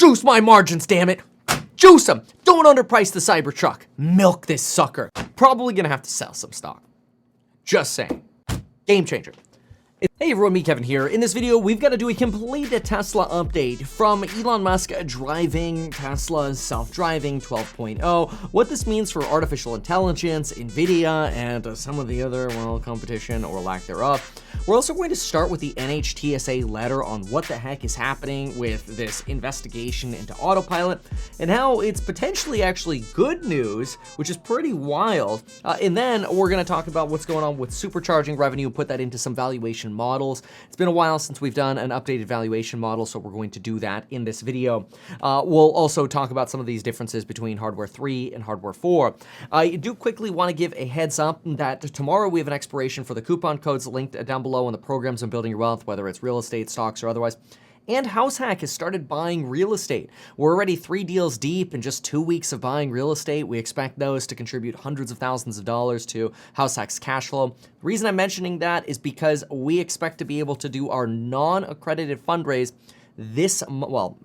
Juice my margins, damn it. Juice them. Don't underprice the Cybertruck. Milk this sucker. Probably gonna have to sell some stock. Just saying. Game changer. Hey everyone, me Kevin here. In this video, we've got to do a complete Tesla update from Elon Musk driving Tesla's self-driving 12.0, what this means for artificial intelligence, Nvidia, and some of the other, well, competition or lack thereof. We're also going to start with the NHTSA letter on what the heck is happening with this investigation into autopilot and how it's potentially actually good news, which is pretty wild. And then we're going to talk about what's going on with supercharging revenue, put that into some valuation models. It's been a while since we've done an updated valuation model, so we're going to do that in this video. We'll also talk about some of these differences between hardware 3 and hardware 4. I do quickly want to give a heads up that tomorrow we have an expiration for the coupon codes linked down below on the programs on building your wealth, whether it's real estate, stocks, or otherwise. And HouseHack has started buying real estate. We're already 3 deals deep in just 2 weeks of buying real estate. We expect those to contribute hundreds of thousands of dollars to HouseHack's cash flow. The reason I'm mentioning that is because we expect to be able to do our non-accredited fundraise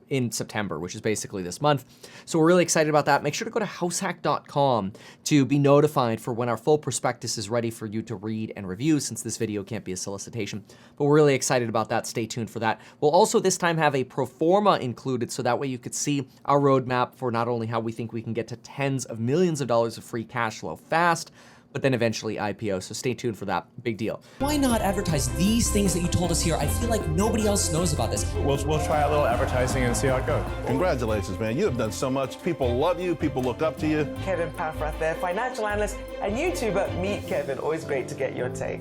in September, which is basically this month. So we're really excited about that. Make sure to go to househack.com to be notified for when our full prospectus is ready for you to read and review, since this video can't be a solicitation. But we're really excited about that. Stay tuned for that. We'll also this time have a pro forma included, so that way you could see our roadmap for not only how we think we can get to tens of millions of dollars of free cash flow fast, but then eventually IPO, so stay tuned for that. Big deal. Why not advertise these things that you told us here? I feel like nobody else knows about this. We'll try a little advertising and see how it goes. Congratulations, man. You have done so much. People love you. People look up to you. Kevin Paffrath there, financial analyst and YouTuber. Meet Kevin. Always great to get your take.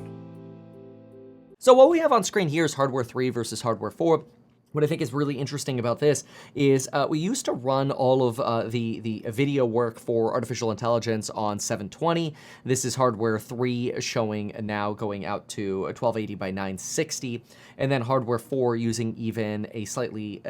So what we have on screen here is hardware 3 versus hardware 4. What I think is really interesting about this is we used to run all of the video work for artificial intelligence on 720. This is hardware 3 showing now going out to 1280 by 960. And then hardware 4 using even a slightly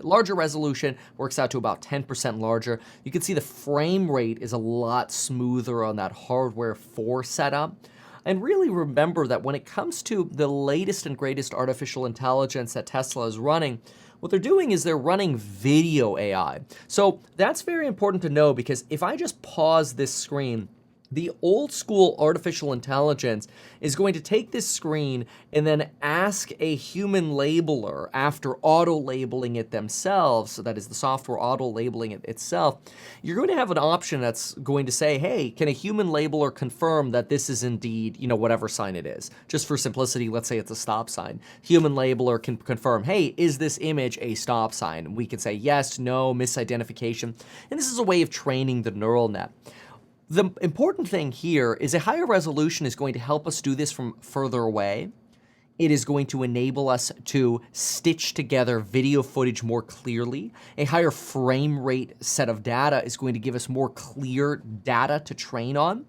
larger resolution, works out to about 10% larger. You can see the frame rate is a lot smoother on that hardware 4 setup. And really remember that when it comes to the latest and greatest artificial intelligence that Tesla is running, what they're doing is they're running video AI. So that's very important to know, because if I just pause this screen, the old school artificial intelligence is going to take this screen and then ask a human labeler, after auto-labeling it themselves, so that is the software auto-labeling it itself, you're going to have an option that's going to say, hey, can a human labeler confirm that this is indeed, whatever sign it is? Just for simplicity, let's say it's a stop sign. Human labeler can confirm, hey, is this image a stop sign? We can say yes, no, misidentification. And this is a way of training the neural net. The important thing here is a higher resolution is going to help us do this from further away. It is going to enable us to stitch together video footage more clearly. A higher frame rate set of data is going to give us more clear data to train on.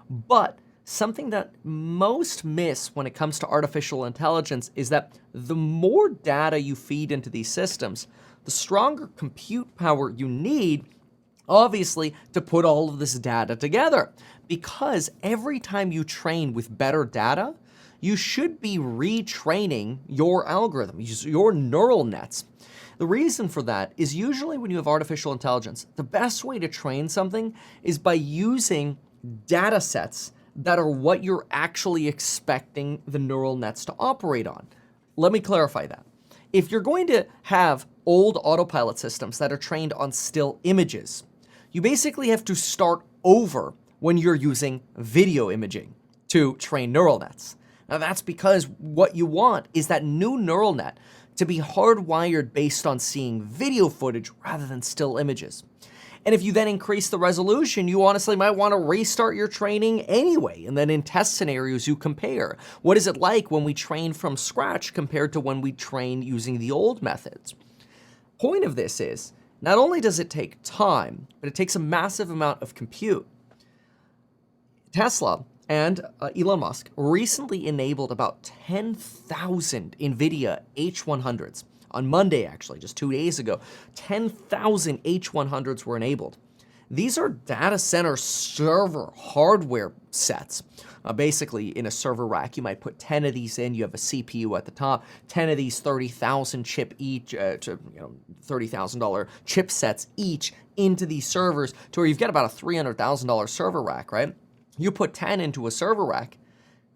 But something that most miss when it comes to artificial intelligence is that the more data you feed into these systems, the stronger compute power you need, obviously, to put all of this data together. Because every time you train with better data, you should be retraining your algorithms, your neural nets. The reason for that is usually when you have artificial intelligence, the best way to train something is by using data sets that are what you're actually expecting the neural nets to operate on. Let me clarify that. If you're going to have old autopilot systems that are trained on still images, you basically have to start over when you're using video imaging to train neural nets. Now that's because what you want is that new neural net to be hardwired based on seeing video footage rather than still images. And if you then increase the resolution, you honestly might want to restart your training anyway. And then in test scenarios, you compare. What is it like when we train from scratch compared to when we train using the old methods? Point of this is, not only does it take time, but it takes a massive amount of compute. Tesla and Elon Musk recently enabled about 10,000 NVIDIA H100s. On Monday, actually, just 2 days ago, 10,000 H100s were enabled. These are data center server hardware sets. Basically, in a server rack, you might put 10 of these in. You have a CPU at the top, 10 of these 30,000 chip each, $30,000 chipsets each into these servers to where you've got about a $300,000 server rack, right? You put 10 into a server rack,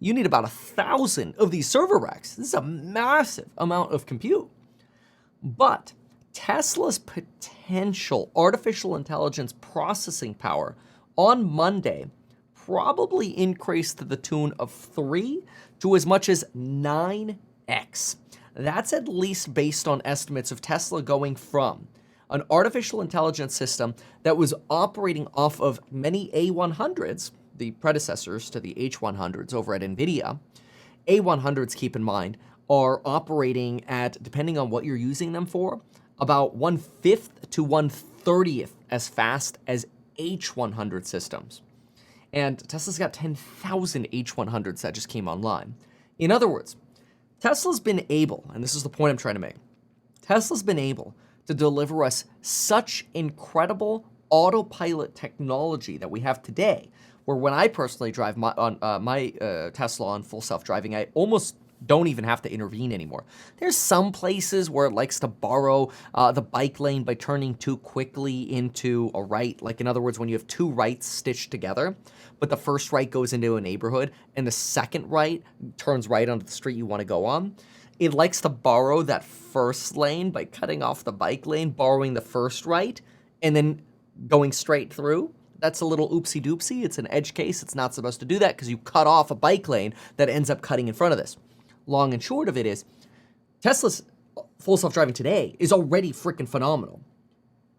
you need about 1,000 of these server racks. This is a massive amount of compute. But Tesla's potential artificial intelligence processing power on Monday probably increased to the tune of 3 to as much as 9x. That's at least based on estimates of Tesla going from an artificial intelligence system that was operating off of many A100s, the predecessors to the H100s over at NVIDIA. A100s, keep in mind, are operating at, depending on what you're using them for, about 1/5 to 1/30th as fast as H100 systems. And Tesla's got 10,000 H100s that just came online. In other words, Tesla's been able, and this is the point I'm trying to make, Tesla's been able to deliver us such incredible autopilot technology that we have today, where when I personally drive my Tesla on full self-driving, I almost don't even have to intervene anymore. There's some places where it likes to borrow the bike lane by turning too quickly into a right. Like, in other words, when you have two rights stitched together, but the first right goes into a neighborhood and the second right turns right onto the street you want to go on, it likes to borrow that first lane by cutting off the bike lane, borrowing the first right, and then going straight through. That's a little oopsie-doopsie. It's an edge case. It's not supposed to do that because you cut off a bike lane that ends up cutting in front of this. Long and short of it is, Tesla's full self-driving today is already freaking phenomenal.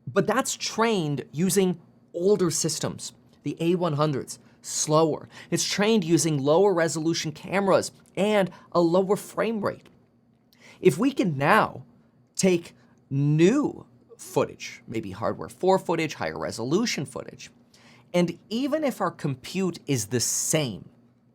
But that's trained using older systems, the A100s, slower. It's trained using lower resolution cameras and a lower frame rate. If we can now take new footage, maybe hardware 4 footage, higher resolution footage, and even if our compute is the same,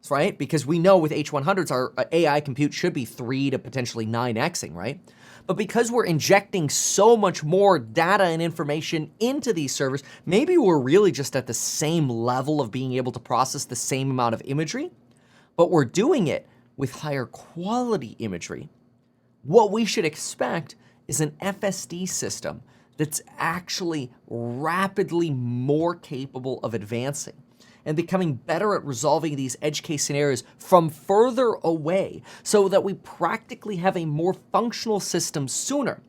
right? Because we know with H100s, our AI compute should be 3 to potentially 9xing, right? But because we're injecting so much more data and information into these servers, maybe we're really just at the same level of being able to process the same amount of imagery, but we're doing it with higher quality imagery. What we should expect is an FSD system that's actually rapidly more capable of advancing and becoming better at resolving these edge case scenarios from further away so that we practically have a more functional system sooner.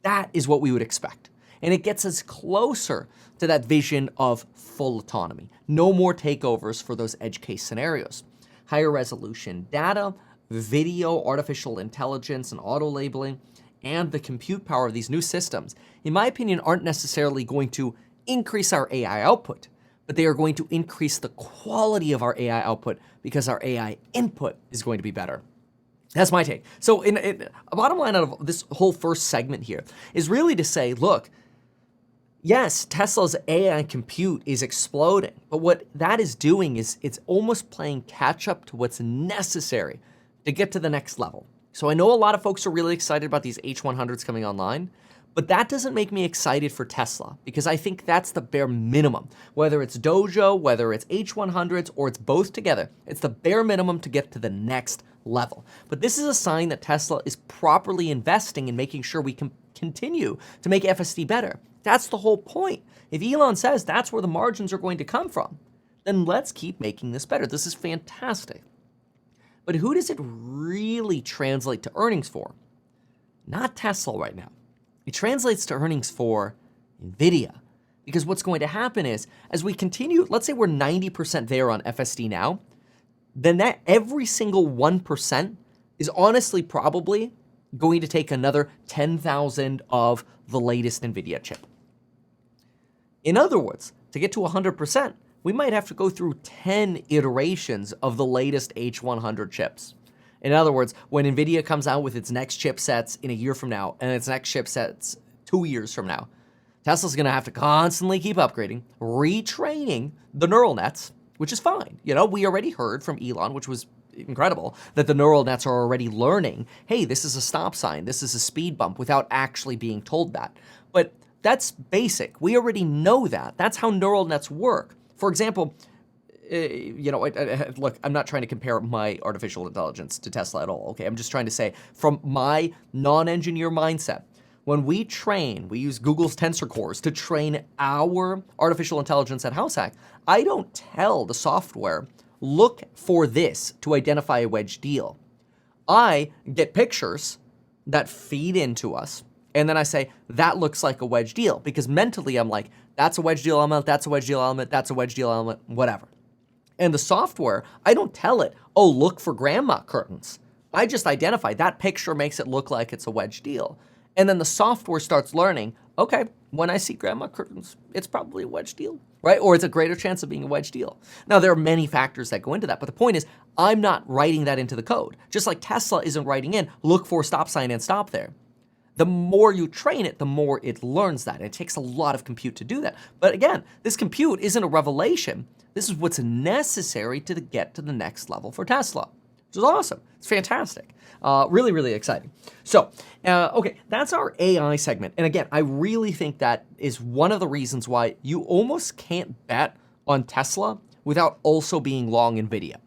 That is what we would expect. And it gets us closer to that vision of full autonomy. No more takeovers for those edge case scenarios. Higher resolution data, video, artificial intelligence, and auto labeling, and the compute power of these new systems, in my opinion, aren't necessarily going to increase our AI output, but they are going to increase the quality of our AI output because our AI input is going to be better. That's my take. So a bottom line out of this whole first segment here is really to say, look, yes, Tesla's AI compute is exploding, but what that is doing is it's almost playing catch up to what's necessary to get to the next level. So I know a lot of folks are really excited about these H100s coming online, but that doesn't make me excited for Tesla because I think that's the bare minimum. Whether it's Dojo, whether it's H100s, or it's both together, it's the bare minimum to get to the next level. But this is a sign that Tesla is properly investing in making sure we can continue to make FSD better. That's the whole point. If Elon says that's where the margins are going to come from, then let's keep making this better. This is fantastic. But who does it really translate to earnings for? Not Tesla right now. It translates to earnings for NVIDIA. Because what's going to happen is, as we continue, let's say we're 90% there on FSD now, then that every single 1% is honestly probably going to take another 10,000 of the latest NVIDIA chip. In other words, to get to 100%, we might have to go through 10 iterations of the latest H100 chips. In other words, when NVIDIA comes out with its next chipsets in a year from now and its next chipsets 2 years from now, Tesla's going to have to constantly keep upgrading, retraining the neural nets, which is fine. You know, we already heard from Elon, which was incredible, that the neural nets are already learning, hey, this is a stop sign, this is a speed bump, without actually being told that. But That's basic. We already know that. That's how neural nets work. For example, look, I'm not trying to compare my artificial intelligence to Tesla at all, okay? I'm just trying to say, from my non-engineer mindset, when we use Google's tensor cores to train our artificial intelligence at HouseHack, I don't tell the software, look for this to identify a wedge deal. I get pictures that feed into us, and then I say, that looks like a wedge deal, because mentally I'm like, that's a wedge deal element, that's a wedge deal element, that's a wedge deal element, whatever. And the software, I don't tell it, oh, look for grandma curtains. I just identify that picture makes it look like it's a wedge deal. And then the software starts learning, okay, when I see grandma curtains, it's probably a wedge deal, right? Or it's a greater chance of being a wedge deal. Now, there are many factors that go into that, but the point is, I'm not writing that into the code. Just like Tesla isn't writing in, look for a stop sign and stop there. The more you train it, the more it learns that. It takes a lot of compute to do that. But again, this compute isn't a revelation. This is what's necessary to get to the next level for Tesla, which is awesome. It's fantastic. Really, really exciting. So, okay, that's our AI segment. And again, I really think that is one of the reasons why you almost can't bet on Tesla without also being long NVIDIA.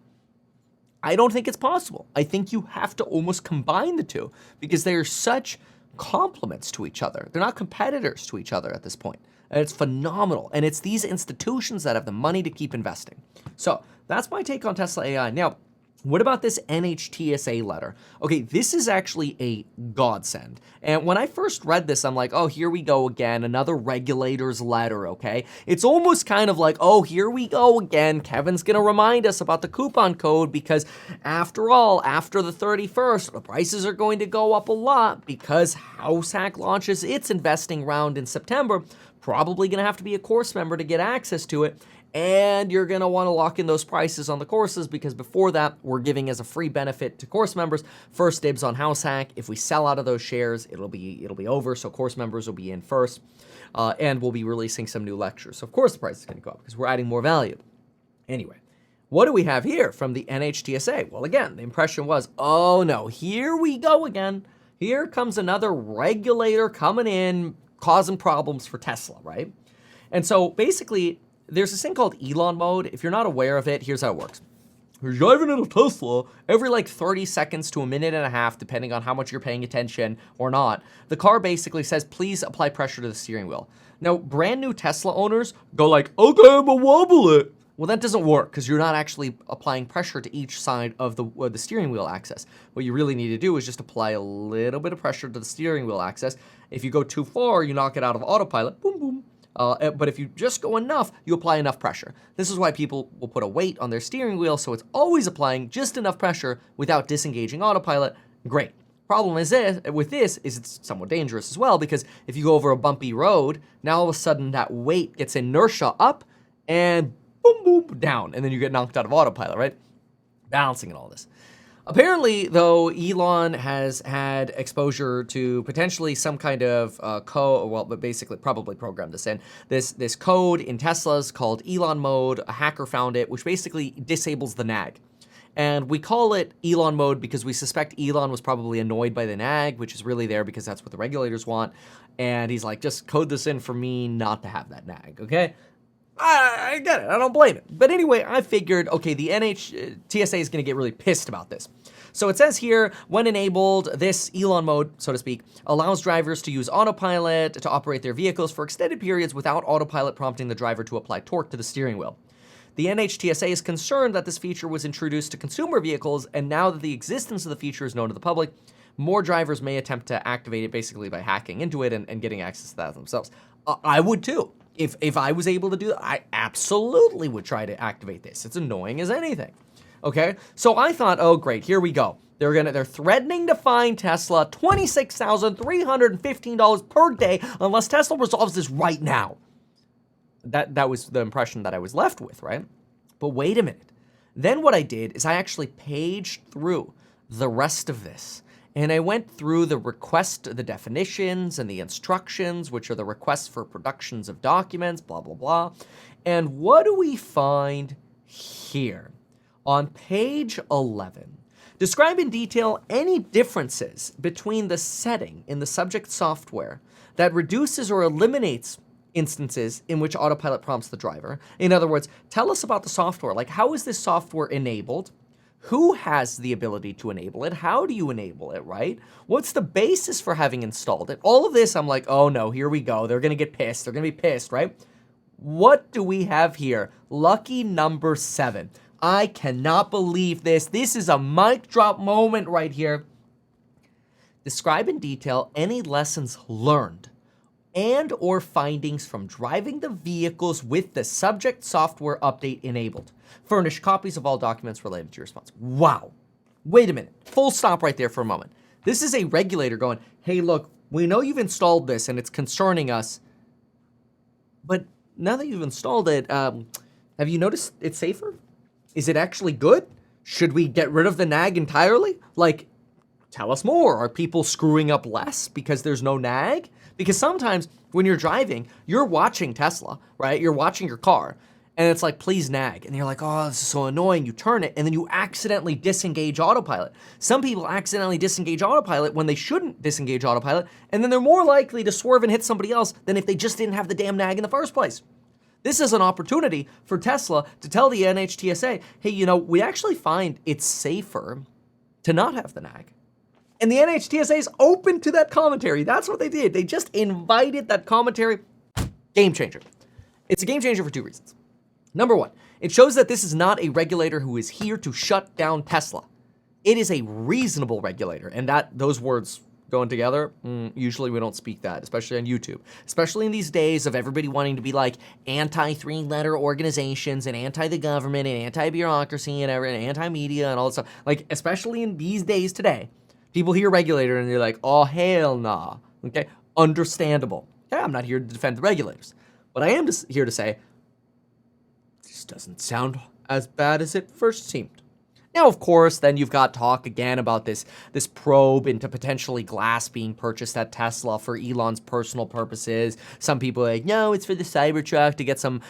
I don't think it's possible. I think you have to almost combine the two because they are such complements to each other. They're not competitors to each other at this point. And it's phenomenal. And it's these institutions that have the money to keep investing. So that's my take on Tesla AI. Now, what about this NHTSA letter? Okay, this is actually a godsend. And when I first read this, I'm like, oh, here we go again, another regulator's letter, okay? It's almost kind of like, oh, here we go again. Kevin's gonna remind us about the coupon code because after all, after the 31st, the prices are going to go up a lot because HouseHack launches its investing round in September. Probably gonna have to be a course member to get access to it. And you're gonna wanna lock in those prices on the courses because before that, we're giving as a free benefit to course members, first dibs on HouseHack. If we sell out of those shares, it'll be over, so course members will be in first. And we'll be releasing some new lectures. So of course the price is gonna go up because we're adding more value. Anyway, what do we have here from the NHTSA? Well, again, the impression was, oh no, here we go again. Here comes another regulator coming in, causing problems for Tesla, right? And so basically, there's this thing called Elon mode. If you're not aware of it, here's how it works. You're driving in a Tesla, every like 30 seconds to a minute and a half, depending on how much you're paying attention or not, the car basically says, please apply pressure to the steering wheel. Now, brand new Tesla owners go like, okay, I'm gonna wobble it. Well, that doesn't work because you're not actually applying pressure to each side of the steering wheel axis. What you really need to do is just apply a little bit of pressure to the steering wheel axis. If you go too far, you knock it out of autopilot, boom, boom. But if you just go enough, you apply enough pressure. This is why people will put a weight on their steering wheel, so it's always applying just enough pressure without disengaging autopilot. Great. Problem is with this is it's somewhat dangerous as well, because if you go over a bumpy road, now all of a sudden that weight gets inertia up and boom, boom, down, and then you get knocked out of autopilot, right? Balancing and all this. Apparently, though, Elon has had exposure to potentially some kind of code, well, but basically probably programmed this in. This code in Teslas called Elon mode, a hacker found it, which basically disables the nag. And we call it Elon mode because we suspect Elon was probably annoyed by the nag, which is really there because that's what the regulators want. And he's like, just code this in for me not to have that nag, okay? I get it. I don't blame it. But anyway, I figured, okay, the NHTSA is going to get really pissed about this. So it says here, when enabled, this Elon mode, so to speak, allows drivers to use autopilot to operate their vehicles for extended periods without autopilot prompting the driver to apply torque to the steering wheel. The NHTSA is concerned that this feature was introduced to consumer vehicles, and now that the existence of the feature is known to the public, more drivers may attempt to activate it basically by hacking into it and getting access to that themselves. I would too. If I was able to do that, I absolutely would try to activate this. It's annoying as anything. Okay, so I thought, oh great, here we go. They're threatening to fine Tesla $26,315 per day unless Tesla resolves this right now. That was the impression that I was left with, right? But wait a minute. Then what I did is I actually paged through the rest of this. And I went through the definitions and the instructions, which are the requests for productions of documents, blah, blah, blah. And what do we find here? On page 11, describe in detail any differences between the setting in the subject software that reduces or eliminates instances in which autopilot prompts the driver. In other words, tell us about the software. Like, how is this software enabled? Who has the ability to enable it? How do you enable it, right? What's the basis for having installed it? All of this, I'm like, oh no, here we go. They're going to get pissed. They're going to be pissed, right? What do we have here? Lucky number 7. I cannot believe this. This is a mic drop moment right here. Describe in detail any lessons learned and or findings from driving the vehicles with the subject software update enabled. Furnish copies of all documents related to your response. Wow. Wait a minute. Full stop right there for a moment. This is a regulator going, hey, look, we know you've installed this and it's concerning us, but now that you've installed it, have you noticed it's safer? Is it actually good? Should we get rid of the nag entirely? Like, tell us more. Are people screwing up less because there's no nag? Because sometimes when you're driving, you're watching Tesla, right? You're watching your car, and it's like, please nag. And you're like, oh, this is so annoying. You turn it, and then you accidentally disengage autopilot. Some people accidentally disengage autopilot when they shouldn't disengage autopilot, and then they're more likely to swerve and hit somebody else than if they just didn't have the damn nag in the first place. This is an opportunity for Tesla to tell the NHTSA, hey, you know, we actually find it's safer to not have the nag. And the NHTSA is open to that commentary. That's what they did. They just invited that commentary. Game changer. It's a game changer for 2 reasons. Number 1, it shows that this is not a regulator who is here to shut down Tesla. It is a reasonable regulator, and those words going together, usually we don't speak that, especially on YouTube. Especially in these days of everybody wanting to be like anti-3-letter organizations and anti-the government and anti-bureaucracy and anti-media and all that stuff. Like, especially in these days today, people hear regulator and they're like, oh, hell nah. Okay, understandable. Yeah, I'm not here to defend the regulators. But I am here to say, this doesn't sound as bad as it first seemed. Now, of course, then you've got talk again about this probe into potentially glass being purchased at Tesla for Elon's personal purposes. Some people are like, no, it's for the Cybertruck to get some,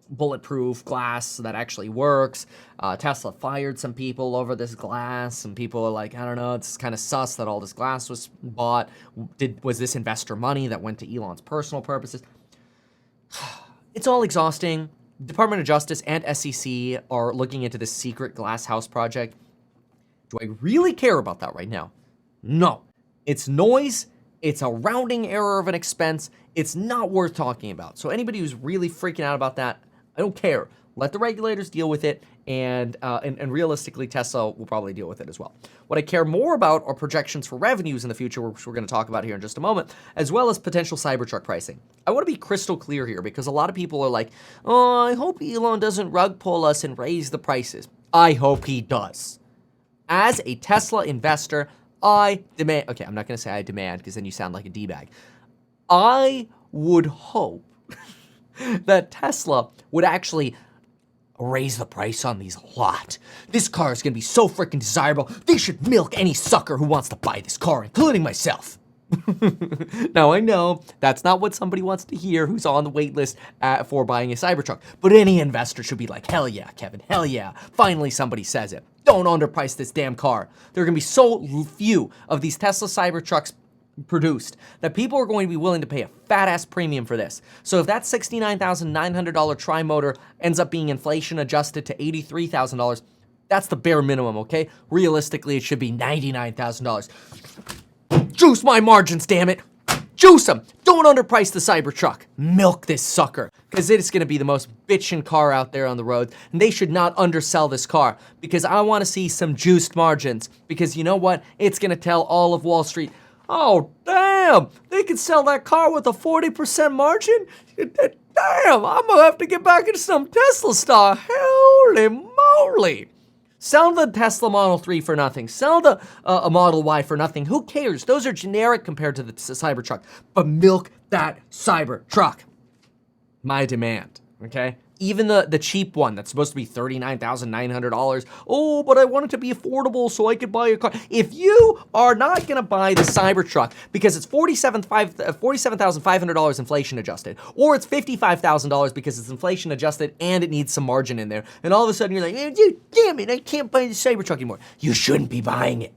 bulletproof glass that actually works. Tesla fired some people over this glass. Some people are like, I don't know, it's kind of sus that all this glass was bought. Was this investor money that went to Elon's personal purposes? It's all exhausting. Department of Justice and SEC are looking into this secret glass house project. Do I really care about that right now? No. It's noise. It's a rounding error of an expense. It's not worth talking about. So anybody who's really freaking out about that, I don't care. Let the regulators deal with it, and realistically, Tesla will probably deal with it as well. What I care more about are projections for revenues in the future, which we're going to talk about here in just a moment, as well as potential Cybertruck pricing. I want to be crystal clear here because a lot of people are like, oh, I hope Elon doesn't rug pull us and raise the prices. I hope he does. As a Tesla investor, I demand, okay, I'm not going to say I demand because then you sound like a D-bag. I would hope that Tesla would actually raise the price on these a lot. This car is going to be so freaking desirable, they should milk any sucker who wants to buy this car, including myself. Now, I know that's not what somebody wants to hear who's on the wait list for buying a Cybertruck, but any investor should be like, hell yeah, Kevin, hell yeah. Finally, somebody says it. Don't underprice this damn car. There are going to be so few of these Tesla Cybertrucks produced that people are going to be willing to pay a fat-ass premium for this. So if that $69,900 tri-motor ends up being inflation adjusted to $83,000, that's the bare minimum, okay? Realistically, it should be $99,000. Juice my margins, damn it. Juice them. Don't underprice the Cybertruck. Milk this sucker, because it's going to be the most bitchin' car out there on the road, and they should not undersell this car, because I want to see some juiced margins, because you know what? It's going to tell all of Wall Street, oh, damn, they can sell that car with a 40% margin? Damn, I'm going to have to get back into some Tesla stock. Holy moly. Sell the Tesla Model 3 for nothing. Sell the Model Y for nothing. Who cares? Those are generic compared to the Cybertruck. But milk that Cybertruck. My demand, okay? Even the cheap one that's supposed to be $39,900. Oh, but I want it to be affordable so I could buy a car. If you are not going to buy the Cybertruck because it's $47,500 inflation adjusted, or it's $55,000 because it's inflation adjusted and it needs some margin in there, and all of a sudden you're like, dude, damn it, I can't buy the Cybertruck anymore. You shouldn't be buying it.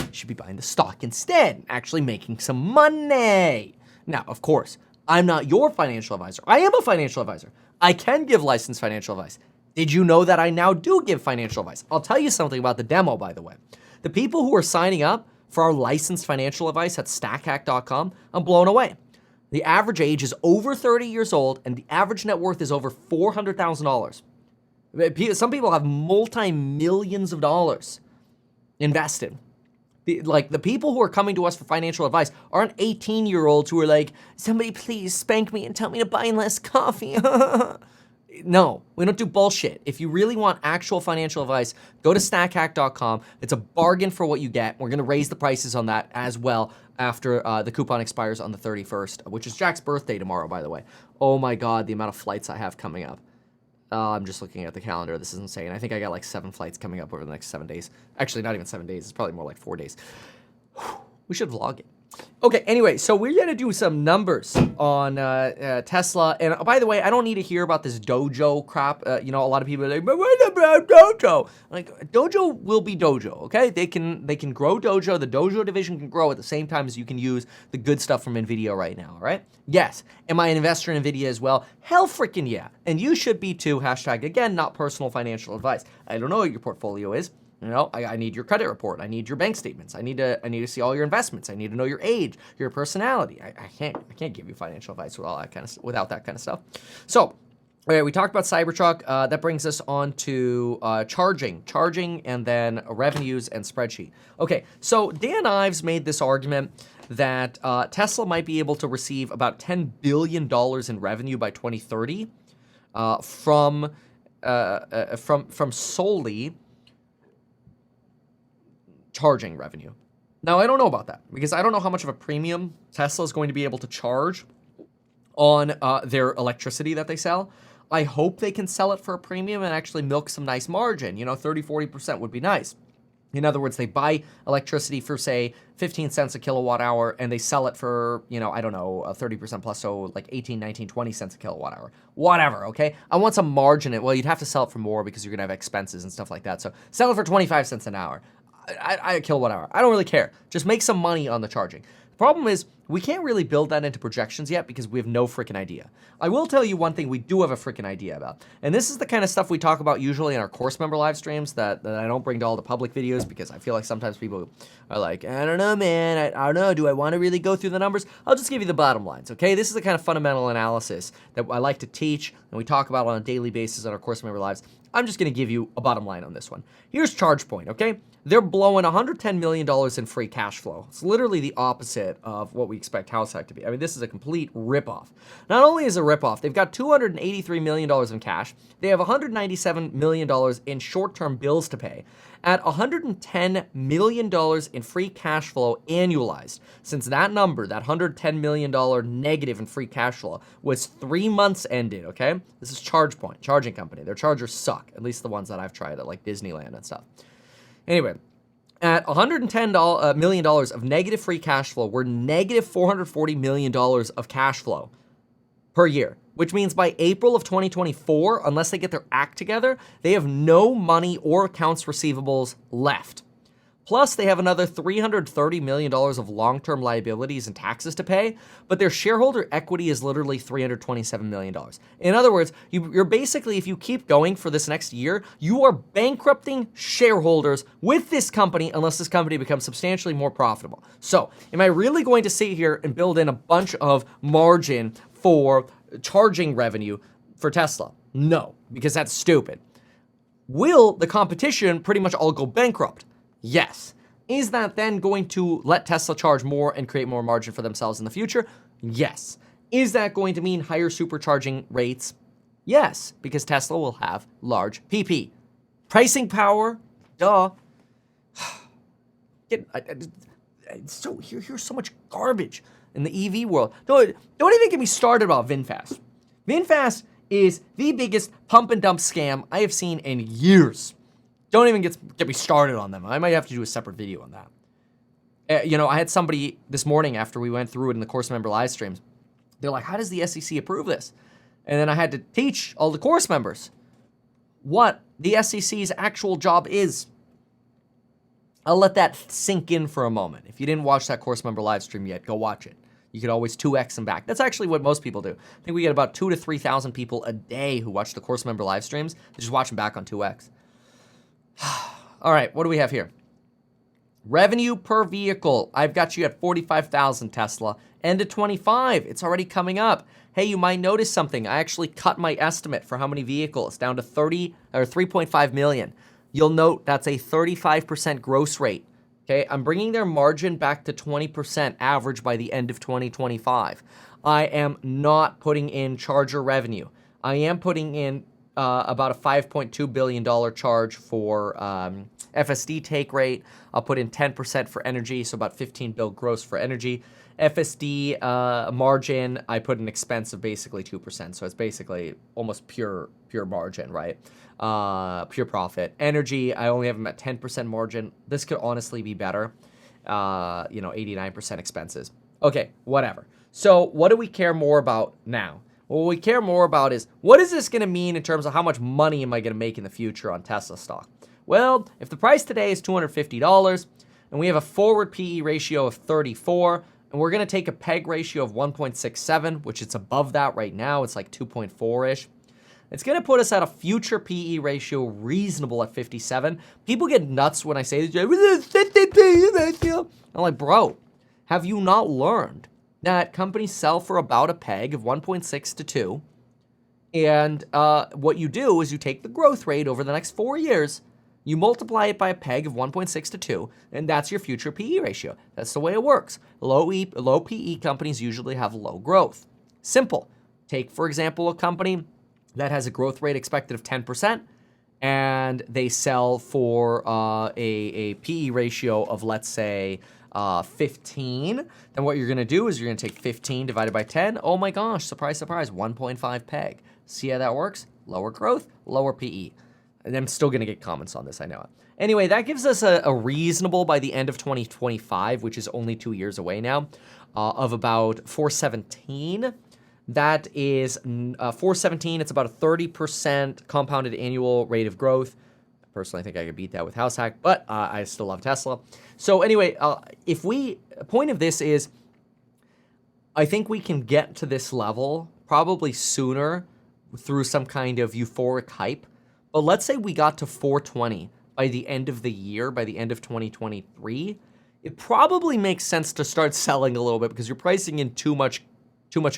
You should be buying the stock instead, actually making some money. Now, of course, I'm not your financial advisor. I am a financial advisor. I can give licensed financial advice. Did you know that I now do give financial advice? I'll tell you something about the demo, by the way. The people who are signing up for our licensed financial advice at stackhack.com, I'm blown away. The average age is over 30 years old, and the average net worth is over $400,000. Some people have multi-millions of dollars invested. The people who are coming to us for financial advice aren't 18-year-olds who are like, somebody please spank me and tell me to buy less coffee. No, we don't do bullshit. If you really want actual financial advice, go to stackhack.com. It's a bargain for what you get. We're going to raise the prices on that as well after the coupon expires on the 31st, which is Jack's birthday tomorrow, by the way. Oh my God, the amount of flights I have coming up. I'm just looking at the calendar. This is insane. I think I got like 7 flights coming up over the next 7 days. Actually, not even 7 days. It's probably more like 4 days. We should vlog it. Okay, anyway, so we're going to do some numbers on Tesla. And by the way, I don't need to hear about this dojo crap. A lot of people are like, but what about dojo? Like, dojo will be dojo, okay? They can grow dojo. The dojo division can grow at the same time as you can use the good stuff from NVIDIA right now, all right? Yes. Am I an investor in NVIDIA as well? Hell freaking yeah. And you should be too. Hashtag, again, not personal financial advice. I don't know what your portfolio is. I need your credit report. I need your bank statements. I need to see all your investments. I need to know your age, your personality. I can't give you financial advice without that kind of stuff. So, we talked about Cybertruck. That brings us on to charging, and then revenues and spreadsheet. Okay, so Dan Ives made this argument that Tesla might be able to receive about $10 billion in revenue by 2030 from solely charging revenue. Now, I don't know about that because I don't know how much of a premium Tesla is going to be able to charge on their electricity that they sell. I hope they can sell it for a premium and actually milk some nice margin. 30-40% would be nice. In other words, they buy electricity for, say, 15 cents a kilowatt hour, and they sell it for, 30% plus, so like 18, 19, 20 cents a kilowatt hour. Whatever, okay? I want some margin in it. Well, you'd have to sell it for more because you're going to have expenses and stuff like that. So sell it for 25 cents an hour. I kilowatt hour. I don't really care. Just make some money on the charging. The problem is we can't really build that into projections yet because we have no freaking idea. I will tell you one thing we do have a freaking idea about. And this is the kind of stuff we talk about usually in our course member live streams that I don't bring to all the public videos because I feel like sometimes people are like, I don't know, man. I don't know. Do I want to really go through the numbers? I'll just give you the bottom lines, okay? This is the kind of fundamental analysis that I like to teach and we talk about on a daily basis on our course member lives. I'm just going to give you a bottom line on this one. Here's Chargepoint, okay? They're blowing $110 million in free cash flow. It's literally the opposite of what we expect House Hack to be. I mean, this is a complete ripoff. Not only is it a ripoff, they've got $283 million in cash. They have $197 million in short-term bills to pay. At $110 million in free cash flow annualized, since that number, that $110 million negative in free cash flow, was 3 months ended, okay? This is Chargepoint, charging company. Their chargers suck, at least the ones that I've tried at like Disneyland and stuff. Anyway, at $110 million of negative free cash flow, we're negative $440 million of cash flow per year, which means by April of 2024, unless they get their act together, they have no money or accounts receivables left. Plus, they have another $330 million of long-term liabilities and taxes to pay, but their shareholder equity is literally $327 million. In other words, you're basically, if you keep going for this next year, you are bankrupting shareholders with this company unless this company becomes substantially more profitable. So, am I really going to sit here and build in a bunch of margin for charging revenue for Tesla? No, because that's stupid. Will the competition pretty much all go bankrupt? Yes. Is that then going to let Tesla charge more and create more margin for themselves in the future? Yes. Is that going to mean higher supercharging rates? Yes, because Tesla will have large PP. Pricing power? Duh. Here's so much garbage in the EV world. Don't even get me started about VinFast. VinFast is the biggest pump and dump scam I have seen in years. Don't even get me started on them. I might have to do a separate video on that. I had somebody this morning after we went through it in the course member live streams. They're like, how does the SEC approve this? And then I had to teach all the course members what the SEC's actual job is. I'll let that sink in for a moment. If you didn't watch that course member live stream yet, go watch it. You could always 2x them back. That's actually what most people do. I think we get about 2,000 to 3,000 people a day who watch the course member live streams. They just watch them back on 2x. All right, what do we have here? Revenue per vehicle. I've got you at 45,000 Tesla. End of 25. It's already coming up. Hey, you might notice something. I actually cut my estimate for how many vehicles down to 3.5 million. You'll note that's a 35% gross rate. Okay, I'm bringing their margin back to 20% average by the end of 2025. I am not putting in charger revenue. I am putting in about a $5.2 billion charge for FSD take rate. I'll put in 10% for energy, so about 15 bill gross for energy. FSD margin, I put an expense of basically 2%, so it's basically almost pure margin, right? Pure profit. Energy, I only have them at 10% margin. This could honestly be better. 89% expenses. Okay, whatever. So what do we care more about now? What we care more about is, what is this going to mean in terms of how much money am I going to make in the future on Tesla stock? Well, if the price today is $250 and we have a forward PE ratio of 34, and we're going to take a PEG ratio of 1.67, which it's above that right now. It's like 2.4-ish. It's going to put us at a future PE ratio reasonable at 57. People get nuts when I say this. I'm like, bro, have you not learned that companies sell for about a PEG of 1.6 to 2? And what you do is you take the growth rate over the next 4 years, you multiply it by a PEG of 1.6 to 2, and that's your future PE ratio. That's the way it works. Low PE companies usually have low growth. Simple. Take, for example, a company that has a growth rate expected of 10%, and they sell for a PE ratio of, let's say, 15. Then what you're going to do is you're going to take 15 divided by 10. Oh my gosh, surprise, surprise, 1.5 PEG. See how that works? Lower growth, lower PE. And I'm still going to get comments on this, I know it. Anyway, that gives us a reasonable, by the end of 2025, which is only 2 years away now, of about 417. That is 417. It's about a 30% compounded annual rate of growth. Personally, I think I could beat that with House Hack, but I still love Tesla. So anyway, point of this is, I think we can get to this level probably sooner through some kind of euphoric hype. But let's say we got to 420 by the end of the year, by the end of 2023. It probably makes sense to start selling a little bit because you're pricing in too much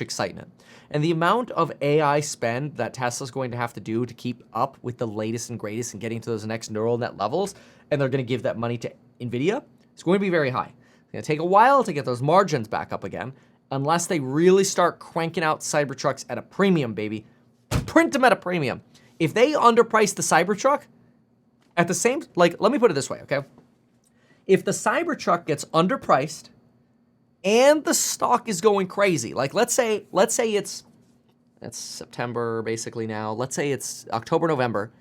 excitement. And the amount of AI spend that Tesla's going to have to do to keep up with the latest and greatest and getting to those next neural net levels, and they're going to give that money to NVIDIA, it's going to be very high. It's going to take a while to get those margins back up again, unless they really start cranking out Cybertrucks at a premium, baby. Print them at a premium. If they underprice the Cybertruck, at the same, let me put it this way, okay? If the Cybertruck gets underpriced and the stock is going crazy, like let's say it's September basically now. Let's say it's October, November,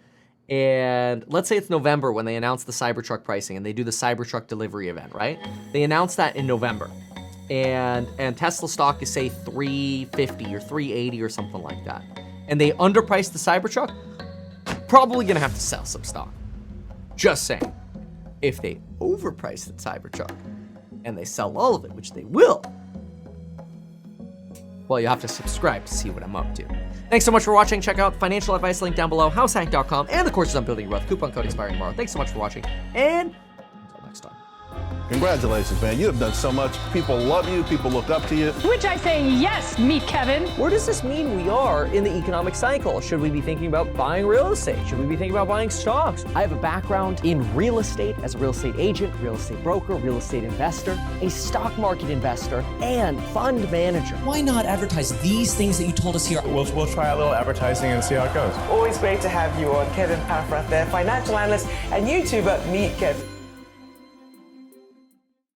and let's say it's November when they announce the Cybertruck pricing and they do the Cybertruck delivery event, right? They announce that in November, and Tesla stock is say 350 or 380 or something like that, and they underprice the Cybertruck, probably gonna have to sell some stock. Just saying. If they overprice the Cybertruck and they sell all of it, which they will, well, you have to subscribe to see what I'm up to. Thanks so much for watching. Check out financial advice link down below, househack.com, and the courses on building your wealth. Coupon code expiring tomorrow. Thanks so much for watching, and until next time. Congratulations, man. You have done so much. People love you. People look up to you. Which I say yes, Meet Kevin. Where does this mean we are in the economic cycle? Should we be thinking about buying real estate? Should we be thinking about buying stocks? I have a background in real estate as a real estate agent, real estate broker, real estate investor, a stock market investor, and fund manager. Why not advertise these things that you told us here? We'll try a little advertising and see how it goes. Always great to have you on. Kevin Paffrath there, financial analyst and YouTuber, Meet Kevin.